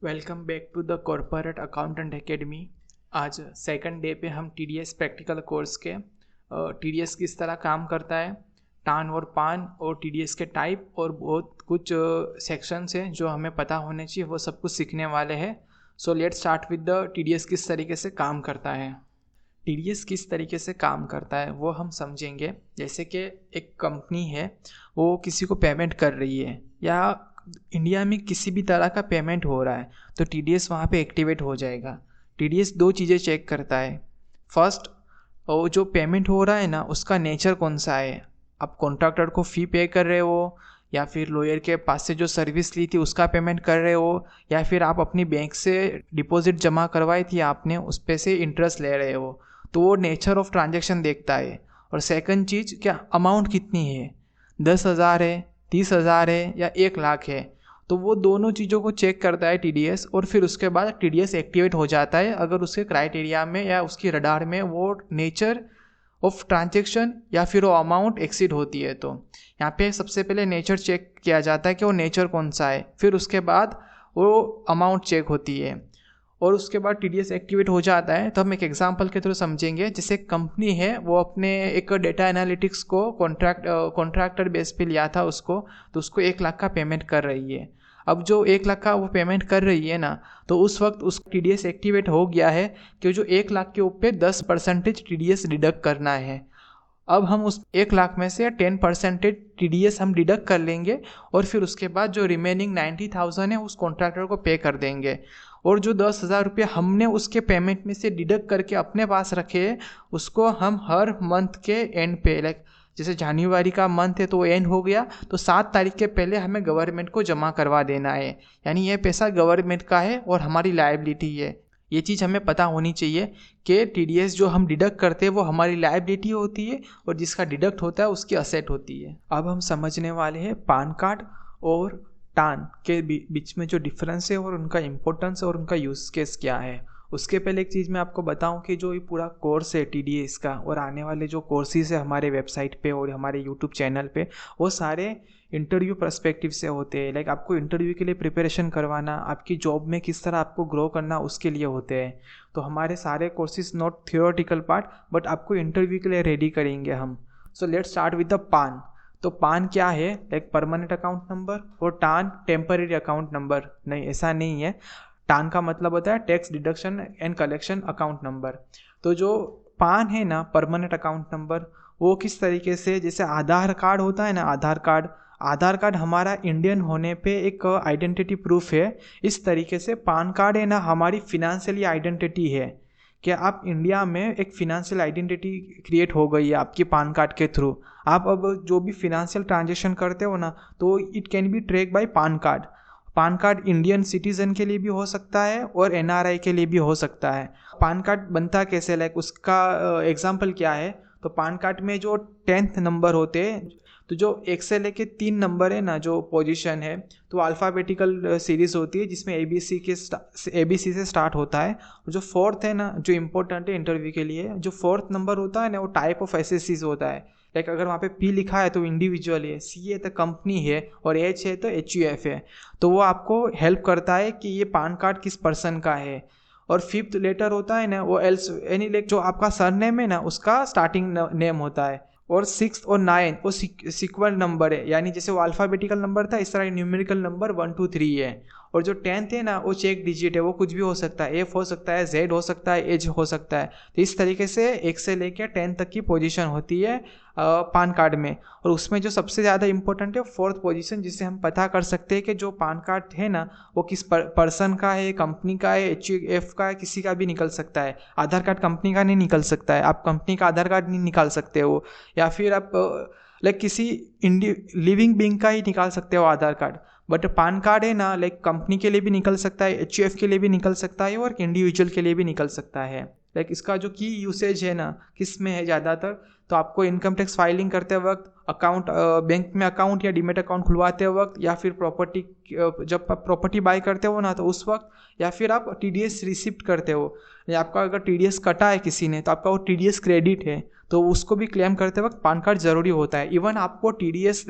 Welcome back to the corporate accountant academy. आज second day पे हम टीडीएस प्रैक्टिकल कोर्स के टीडीएस किस तरह काम करता है, टान और पान और टीडीएस के टाइप और बहुत कुछ सेक्शंस हैं जो हमें पता होने चाहिए, वो सब कुछ सीखने वाले हैं। So let's start with the TDS किस तरीके से काम करता है। टीडीएस किस तरीके से काम करता है वो हम समझेंगे। जैसे कि एक कंपनी है, वो किसी को पेमेंट कर रही है या इंडिया में किसी भी तरह का पेमेंट हो रहा है तो टीडीएस वहाँ पे एक्टिवेट हो जाएगा। टीडीएस दो चीज़ें चेक करता है। फर्स्ट, वो जो पेमेंट हो रहा है ना उसका नेचर कौन सा है। आप कॉन्ट्रैक्टर को फ़ी पे कर रहे हो या फिर लॉयर के पास से जो सर्विस ली थी उसका पेमेंट कर रहे हो या फिर आप अपनी बैंक से डिपॉजिट जमा करवाई थी आपने, उस पे से इंटरेस्ट ले रहे हो। तो वो नेचर ऑफ ट्रांजैक्शन देखता है। और सेकंड चीज़, क्या अमाउंट कितनी है, 10,000 है, 30,000 है या 1 लाख है। तो वो दोनों चीज़ों को चेक करता है टीडीएस और फिर उसके बाद टीडीएस एक्टिवेट हो जाता है अगर उसके क्राइटेरिया में या उसकी रडार में वो नेचर ऑफ ट्रांजैक्शन या फिर वो अमाउंट एक्सीड होती है। तो यहाँ पे सबसे पहले नेचर चेक किया जाता है कि वो नेचर कौन सा है, फिर उसके बाद वो अमाउंट चेक होती है और उसके बाद टीडीएस एक्टिवेट हो जाता है। तो हम एक एग्जांपल के थ्रू समझेंगे। जैसे कंपनी है, वो अपने एक डेटा एनालिटिक्स को कॉन्ट्रैक्टर बेस पे लिया था उसको, तो उसको 1 लाख का पेमेंट कर रही है। अब जो 1 लाख का वो पेमेंट कर रही है ना, तो उस वक्त उस टीडीएस एक्टिवेट हो गया है कि जो 1 लाख के ऊपर 10% टीडीएस डिडक्ट करना है। अब हम उस 1 लाख में से 10% टीडीएस हम डिडक्ट कर लेंगे और फिर उसके बाद जो रिमेनिंग 90,000 है उस कॉन्ट्रैक्टर को पे कर देंगे। और जो 10,000 रुपये हमने उसके पेमेंट में से डिडक्ट करके अपने पास रखे उसको हम हर मंथ के एंड पे, लाइक जैसे जनवरी का मंथ है तो वो एंड हो गया तो 7 तारीख के पहले हमें गवर्नमेंट को जमा करवा देना है। यानी ये पैसा गवर्नमेंट का है और हमारी लायबिलिटी है। ये चीज़ हमें पता होनी चाहिए कि टीडीएस जो हम डिडक्ट करते हैं वो हमारी लायबिलिटी होती है और जिसका डिडक्ट होता है उसकी असेट होती है। अब हम समझने वाले हैं पान कार्ड और टान के बीच में जो डिफरेंस है और उनका इम्पोर्टेंस और उनका यूज़ केस क्या है। उसके पहले एक चीज़ मैं आपको बताऊं कि जो ये पूरा कोर्स है टीडीएस का और आने वाले जो कोर्सेज है हमारे वेबसाइट पे और हमारे यूट्यूब चैनल पे, वो सारे इंटरव्यू पर्सपेक्टिव से होते हैं। लाइक आपको इंटरव्यू के लिए प्रिपरेशन करवाना, आपकी जॉब में किस तरह आपको ग्रो करना, उसके लिए होते हैं। तो हमारे सारे courses not theoretical part but आपको इंटरव्यू के लिए रेडी करेंगे हम। So let's start with the पान। तो पान क्या है, लाइक परमानेंट अकाउंट नंबर, और टान टेम्पररी अकाउंट नंबर नहीं, ऐसा नहीं है। टान का मतलब होता है tax deduction and collection account number. तो जो पान है ना, परमानेंट अकाउंट नंबर, वो किस तरीके से, जैसे आधार कार्ड होता है ना, आधार कार्ड हमारा इंडियन होने पे एक आइडेंटिटी प्रूफ है। इस तरीके से पान कार्ड है ना हमारी फिनेंशियली आइडेंटिटी है कि आप इंडिया में एक फिनेंशियल आइडेंटिटी क्रिएट हो गई है आपकी पान कार्ड के थ्रू। आप अब जो भी फिनेंशियल ट्रांजेक्शन करते हो ना, तो it can be track bye PAN card. PAN card Indian citizen के लिए भी हो सकता है और एनआरआई के लिए भी हो सकता है। पान कार्ड बनता कैसे, लाइक उसका एग्जांपल क्या है। तो पान कार्ड में जो 10th नंबर होते हैं, तो जो 1 से लेके 3 नंबर है ना, जो पोजीशन है, तो अल्फ़ाबेटिकल सीरीज होती है जिसमें एबीसी से स्टार्ट होता है। जो 4th है ना, जो इम्पोर्टेंट है इंटरव्यू के लिए, जो 4th नंबर होता है ना, वो टाइप ऑफ एसएससीज होता है। लाइक अगर वहाँ पे पी लिखा है तो इंडिविजुअल है, सी है तो कंपनी है और एच है तो एचयूएफ है। तो वो आपको हेल्प करता है कि ये पान कार्ड किस पर्सन का है। और 5th लेटर होता है ना, वो एल्स यानी लाइक जो आपका सरनेम है ना उसका स्टार्टिंग नेम होता है। और 6th और 9th वो सीक्वेंट नंबर है, यानी जैसे वो अल्फ़ाबेटिकल नंबर था इस तरह न्यूमेरिकल नंबर 1 2 3 है। और जो 10th है ना, वो चेक डिजिट है, वो कुछ भी हो सकता है, एफ हो सकता है, जेड हो सकता है, एच हो सकता है। तो इस तरीके से 1 से लेकर 10 तक की पोजीशन होती है पान कार्ड में। और उसमें जो सबसे ज़्यादा इंपॉर्टेंट है 4th पोजीशन, जिससे हम पता कर सकते हैं कि जो पान कार्ड है ना वो किस पर्सन का है, कंपनी का है, एचयूएफ का है, किसी का भी निकल सकता है। आधार कार्ड कंपनी का नहीं निकल सकता है, आप कंपनी का आधार कार्ड नहीं निकाल सकते हो, या फिर आप लाइक किसी लिविंग बीइंग का ही निकाल सकते हो आधार कार्ड। बट पान कार्ड है ना, लाइक कंपनी के लिए भी निकल सकता है, एचयूएफ के लिए भी निकल सकता है और इंडिविजुअल के लिए भी निकल सकता है। लाइक इसका जो की यूसेज है ना, किस में है ज़्यादातर, तो आपको इनकम टैक्स फाइलिंग करते वक्त अकाउंट बैंक में अकाउंट या डीमेट अकाउंट खुलवाते वक्त, या फिर प्रॉपर्टी जब आप प्रॉपर्टी बाय करते हो ना तो उस वक्त, या फिर आप TDS रिसिप्ट करते हो, या आपका अगर TDS कटा है किसी ने तो आपका वो TDS क्रेडिट है तो उसको भी क्लेम करते वक्त पान कार्ड ज़रूरी होता है। इवन आपको TDS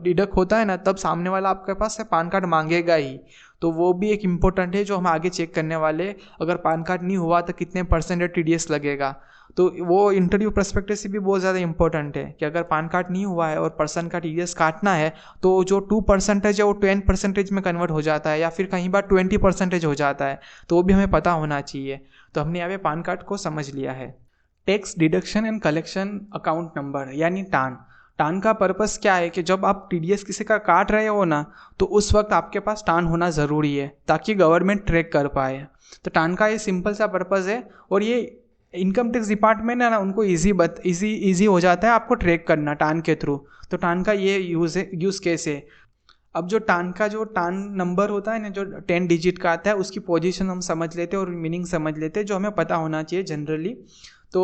डिडक्ट होता है ना तब सामने वाला आपके पास से पान कार्ड मांगेगा ही, तो वो भी एक इम्पोर्टेंट है जो हम आगे चेक करने वाले। अगर पान कार्ड नहीं हुआ तो कितने % TDS लगेगा, तो वो इंटरव्यू पर्सपेक्टिव से भी बहुत ज़्यादा इंपॉर्टेंट है कि अगर पान कार्ड नहीं हुआ है और पर्सन का TDS काटना है तो जो 2% है वो 10% में कन्वर्ट हो जाता है, या फिर कहीं बार 20% हो जाता है, तो वो भी हमें पता होना चाहिए। तो हमने यहाँ पे पान कार्ड को समझ लिया है। Tax deduction and collection account number यानी टान का पर्पस क्या है कि जब आप TDS किसी का काट रहे हो ना तो उस वक्त आपके पास टान होना ज़रूरी है ताकि गवर्नमेंट ट्रैक कर पाए। तो टान का ये सिंपल सा पर्पस है, और ये इनकम टैक्स डिपार्टमेंट है ना उनको ईजी हो जाता है आपको ट्रैक करना टान के थ्रू। तो टान का ये यूज़ केस है। अब जो टान नंबर होता है ना जो 10 डिजिट का आता है, उसकी पोजीशन हम समझ लेते हैं और मीनिंग समझ लेते हैं जो हमें पता होना चाहिए जनरली। तो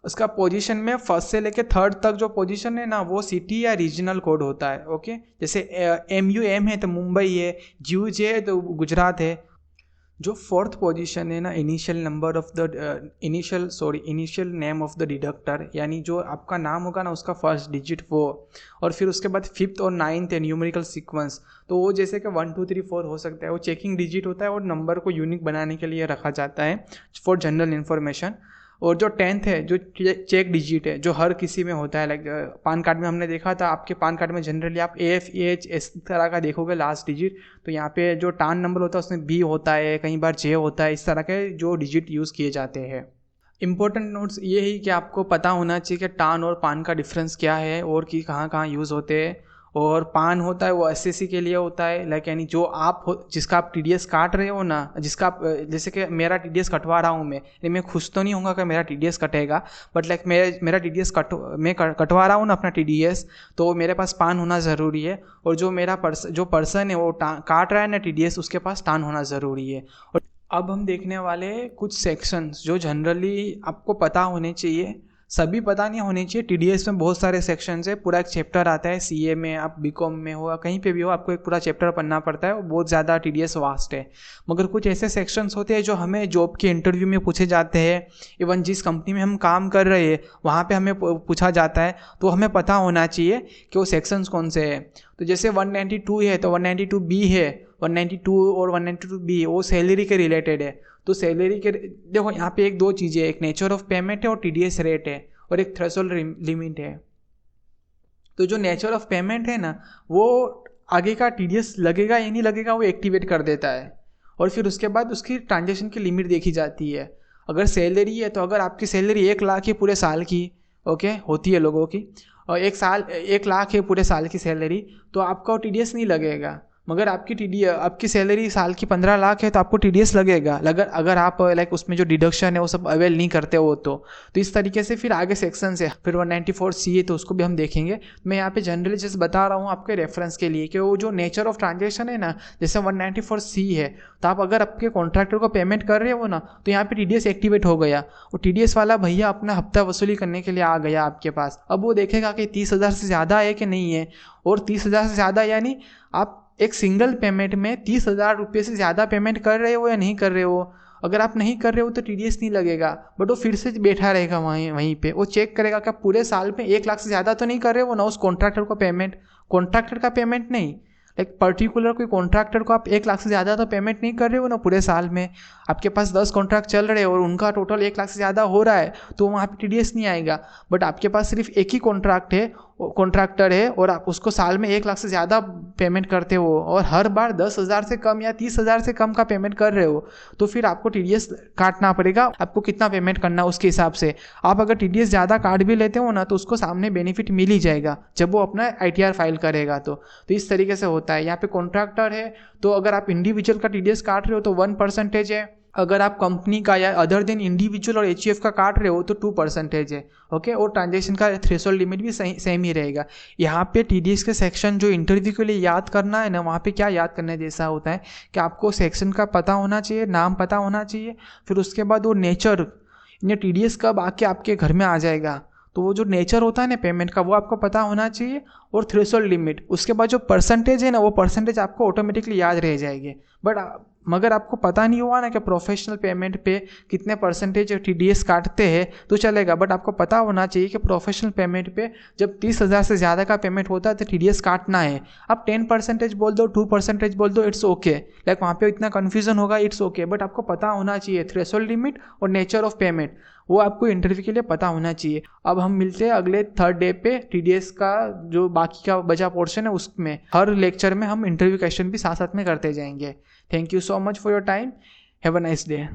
उसका पोजीशन में फर्स्ट से लेके थर्ड तक जो पोजीशन है ना वो सिटी या रीजनल कोड होता है। ओके, जैसे MUM है तो मुंबई है, GUJ है तो गुजरात है। जो फोर्थ पोजीशन है ना initial name of the deductor, यानी जो आपका नाम होगा ना उसका फर्स्ट डिजिट वो, और फिर उसके बाद 5th और 9th है न्यूमेरिकल सीक्वेंस। तो वो जैसे कि 1 2 3 4 हो सकता है, वो चेकिंग डिजिट होता है और नंबर को यूनिक बनाने के लिए रखा जाता है फॉर जनरल इन्फॉर्मेशन। और जो 10th है जो चेक डिजिट है जो हर किसी में होता है, लाइक पान कार्ड में हमने देखा था आपके पान कार्ड में जनरली आप AF इस तरह का देखोगे लास्ट डिजिट, तो यहाँ पे जो टान नंबर होता है उसमें B होता है, कई बार J होता है, इस तरह के जो डिजिट यूज़ किए जाते हैं। इंपॉर्टेंट नोट्स ये ही कि आपको पता होना चाहिए कि टान और पान का डिफरेंस क्या है और कि कहाँ कहाँ यूज़ होते हैं। और पान होता है वो SSC के लिए होता है, लाइक यानी जो जिसका आप TDS काट रहे हो ना, जिसका आप जैसे कि मेरा TDS कटवा रहा हूँ मैं खुश तो नहीं होऊंगा कि मेरा TDS कटेगा, बट लाइक मेरा TDS मैं कटवा रहा हूँ ना अपना TDS, तो मेरे पास पान होना ज़रूरी है। और जो मेरा पर्सन है वो काट रहा है ना TDS, उसके पास टान होना ज़रूरी है। और अब हम देखने वाले कुछ सेक्शंस जो जनरली आपको पता होने चाहिए, सभी पता नहीं होने चाहिए। TDS में बहुत सारे सेक्शंस है, पूरा एक चैप्टर आता है। CA में आप BCom में हो कहीं पे भी हो, आपको एक पूरा चैप्टर पढ़ना पड़ता है, बहुत ज़्यादा TDS वास्ट है। मगर कुछ ऐसे सेक्शंस होते हैं जो हमें जॉब के इंटरव्यू में पूछे जाते हैं, इवन जिस कंपनी में हम काम कर रहे हैं वहाँ पर हमें पूछा जाता है, तो हमें पता होना चाहिए कि वो सेक्शंस कौन से हैं। तो जैसे 192 है तो 192B है, 192 और 192B वो सैलरी के रिलेटेड है। तो सैलरी के देखो यहाँ पे 2 चीज़ें, एक नेचर ऑफ पेमेंट है और TDS रेट है, और एक थ्रेशोल्ड लिमिट है। तो जो नेचर ऑफ पेमेंट है ना वो आगे का TDS लगेगा या नहीं लगेगा वो एक्टिवेट कर देता है, और फिर उसके बाद उसकी ट्रांजेक्शन की लिमिट देखी जाती है। अगर सैलरी है तो अगर आपकी सैलरी 1 लाख है पूरे साल की, ओके होती है लोगों की, और 1 लाख है पूरे साल की सैलरी, तो आपका TDS नहीं लगेगा। मगर आपकी सैलरी साल की 15 लाख है तो आपको TDS लगेगा, अगर आप लाइक उसमें जो डिडक्शन है वो सब अवेल नहीं करते हो तो इस तरीके से फिर आगे सेक्शन है। फिर 194C है तो उसको भी हम देखेंगे। मैं यहाँ पे जनरली जस्ट बता रहा हूँ आपके रेफरेंस के लिए कि वो जो नेचर ऑफ ट्रांजेक्शन है ना, जैसे 194C है तो आप अगर आपके कॉन्ट्रैक्टर को पेमेंट कर रहे हो ना तो यहाँ पे TDS एक्टिवेट हो गया, और TDS वाला भैया अपना हफ्ता वसूली करने के लिए आ गया आपके पास। अब वो देखेगा कि 30,000 से ज़्यादा है कि नहीं है, और 30,000 से ज़्यादा यानी आप एक सिंगल पेमेंट में 30,000 रुपये से ज़्यादा पेमेंट कर रहे हो या नहीं कर रहे हो। अगर आप नहीं कर रहे हो तो TDS नहीं लगेगा, बट वो फिर से बैठा रहेगा वहीं पे, वो चेक करेगा कि पूरे साल में 1 लाख से ज़्यादा तो नहीं कर रहे हो ना उस कॉन्ट्रैक्टर को पेमेंट, कॉन्ट्रैक्टर का पेमेंट नहीं, एक पर्टिकुलर कोई कॉन्ट्रैक्टर को आप 1 लाख से ज़्यादा तो पेमेंट नहीं कर रहे हो ना पूरे साल में। आपके पास 10 कॉन्ट्रैक्ट चल रहे हैं और उनका टोटल 1 लाख से ज़्यादा हो रहा है तो वहाँ पे TDS नहीं आएगा। बट आपके पास सिर्फ एक ही कॉन्ट्रैक्टर है और आप उसको साल में 1 लाख से ज़्यादा पेमेंट करते हो और हर बार 10,000 से कम या 30,000 से कम का पेमेंट कर रहे हो, तो फिर आपको TDS काटना पड़ेगा। आपको कितना पेमेंट करना है उसके हिसाब से। आप अगर TDS ज़्यादा काट भी लेते हो ना तो उसको सामने बेनिफिट मिल ही जाएगा जब वो अपना ITR फाइल करेगा। तो इस तरीके से होता है। यहाँ पे कॉन्ट्रैक्टर है तो अगर आप इंडिविजुअल का TDS काट रहे हो तो 1% है, अगर आप कंपनी का या अदर देन इंडिविजुअल और HUF का काट रहे हो तो 2% है। ओके, और ट्रांजेक्शन का थ्रेशोल्ड लिमिट भी सेम ही रहेगा। यहाँ पे TDS के सेक्शन जो इंटरव्यू के लिए याद करना है ना, वहाँ पे क्या याद करने जैसा होता है कि आपको सेक्शन का पता होना चाहिए, नाम पता होना चाहिए, फिर उसके बाद वो नेचर, TDS कब आके आपके घर में आ जाएगा तो वो जो नेचर होता है ना पेमेंट का वो आपको पता होना चाहिए, और थ्रेशोल्ड लिमिट, उसके बाद जो परसेंटेज है ना वो परसेंटेज आपको ऑटोमेटिकली याद रह जाएगी। बट मगर आपको पता नहीं हुआ ना कि प्रोफेशनल पेमेंट पे कितने परसेंटेज TDS काटते हैं तो चलेगा, बट आपको पता होना चाहिए कि प्रोफेशनल पेमेंट पे जब 30,000 से ज़्यादा का पेमेंट होता है तो TDS काटना है। आप 10% बोल दो, 2% बोल दो, इट्स ओके, लाइक वहाँ पे इतना कन्फ्यूजन होगा, इट्स ओके, बट आपको पता होना चाहिए थ्रेशोल्ड लिमिट और नेचर ऑफ पेमेंट, वो आपको इंटरव्यू के लिए पता होना चाहिए। अब हम मिलते हैं अगले 3rd डे पे TDS का जो बाकी का बचा पोर्शन है उसमें। हर लेक्चर में हम इंटरव्यू क्वेश्चन भी साथ साथ में करते जाएंगे। Thank you so much for your time, have a nice day.